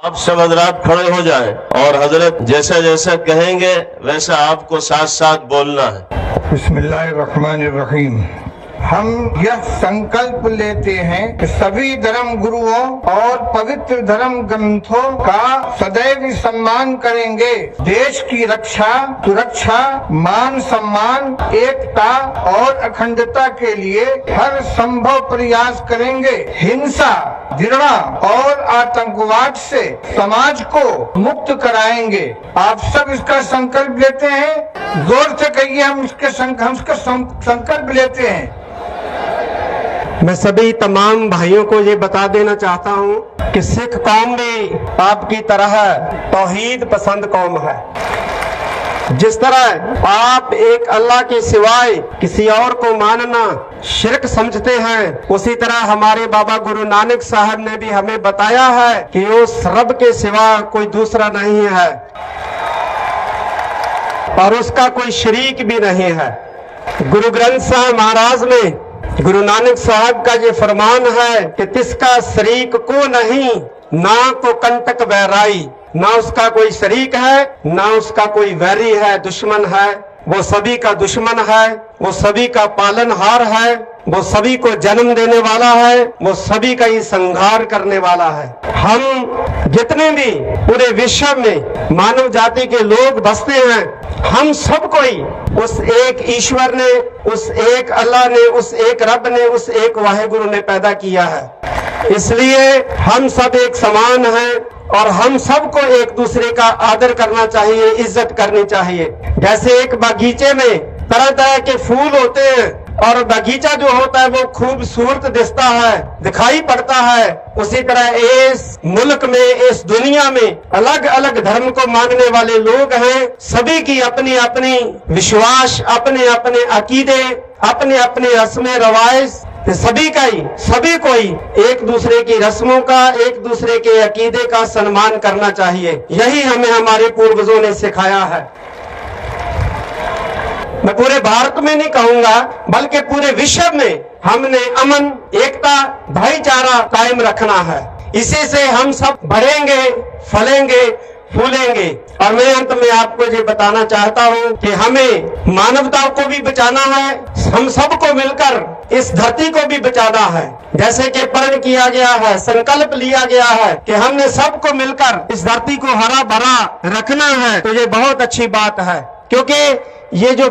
आप सब हजरात खड़े हो जाएं और हजरत जैसा जैसा कहेंगे वैसा आपको साथ साथ बोलना है। बिस्मिल्लाहिर्रहमानिर्रहीम। हम यह संकल्प लेते हैं कि सभी धर्म गुरुओं और पवित्र धर्म ग्रंथों का सदैव सम्मान करेंगे। देश की रक्षा, सुरक्षा, मान सम्मान, एकता और अखंडता के लिए हर संभव प्रयास करेंगे। हिंसा, घृणा और आतंकवाद से समाज को मुक्त कराएंगे। आप सब इसका संकल्प लेते हैं? जोर से कहिए, हम इसका संकल्प लेते हैं। मैं सभी तमाम भाइयों को ये बता देना चाहता हूँ कि सिख कौम भी आपकी तरह तौहीद पसंद कौम है। जिस तरह आप एक अल्लाह के सिवाय किसी और को मानना शिरक समझते हैं, उसी तरह हमारे बाबा गुरु नानक साहब ने भी हमें बताया है कि उस रब के सिवा कोई दूसरा नहीं है और उसका कोई शरीक भी नहीं है। गुरु ग्रंथ साहब महाराज में गुरु नानक साहब का ये फरमान है कि तिसका शरीक को नहीं, ना को कंटक बैराई, ना उसका कोई शरीक है ना उसका कोई वैरी है, दुश्मन है। वो सभी का दुश्मन है, वो सभी का पालनहार है, वो सभी को जन्म देने वाला है, वो सभी का ही संहार करने वाला है। हम जितने भी पूरे विश्व में मानव जाति के लोग बसते हैं, हम सब कोई उस एक ईश्वर ने, उस एक अल्लाह ने, उस एक रब ने, उस एक वाहिगुरु ने पैदा किया है। इसलिए हम सब एक समान हैं और हम सबको एक दूसरे का आदर करना चाहिए, इज्जत करनी चाहिए। जैसे एक बगीचे में तरह तरह के फूल होते हैं और बगीचा जो होता है वो खूबसूरत दिखता है, दिखाई पड़ता है, उसी तरह इस मुल्क में, इस दुनिया में अलग अलग धर्म को मानने वाले लोग हैं। सभी की अपनी अपनी विश्वास, अपने अपने अकीदे, अपने अपने रस्में रवायत, सभी कोई एक दूसरे की रस्मों का, एक दूसरे के अकीदे का सम्मान करना चाहिए। यही हमें हमारे पूर्वजों ने सिखाया है। मैं पूरे भारत में नहीं कहूंगा बल्कि पूरे विश्व में हमने अमन, एकता, भाईचारा कायम रखना है। इसी से हम सब बढ़ेंगे, फलेंगे, फूलेंगे। और मैं अंत में आपको ये बताना चाहता हूँ कि हमें मानवता को भी बचाना है, हम सबको मिलकर इस धरती को भी बचाना है। जैसे कि प्रण किया गया है, संकल्प लिया गया है कि हमने सबको मिलकर इस धरती को हरा भरा रखना है, तो ये बहुत अच्छी बात है। क्योंकि ये जो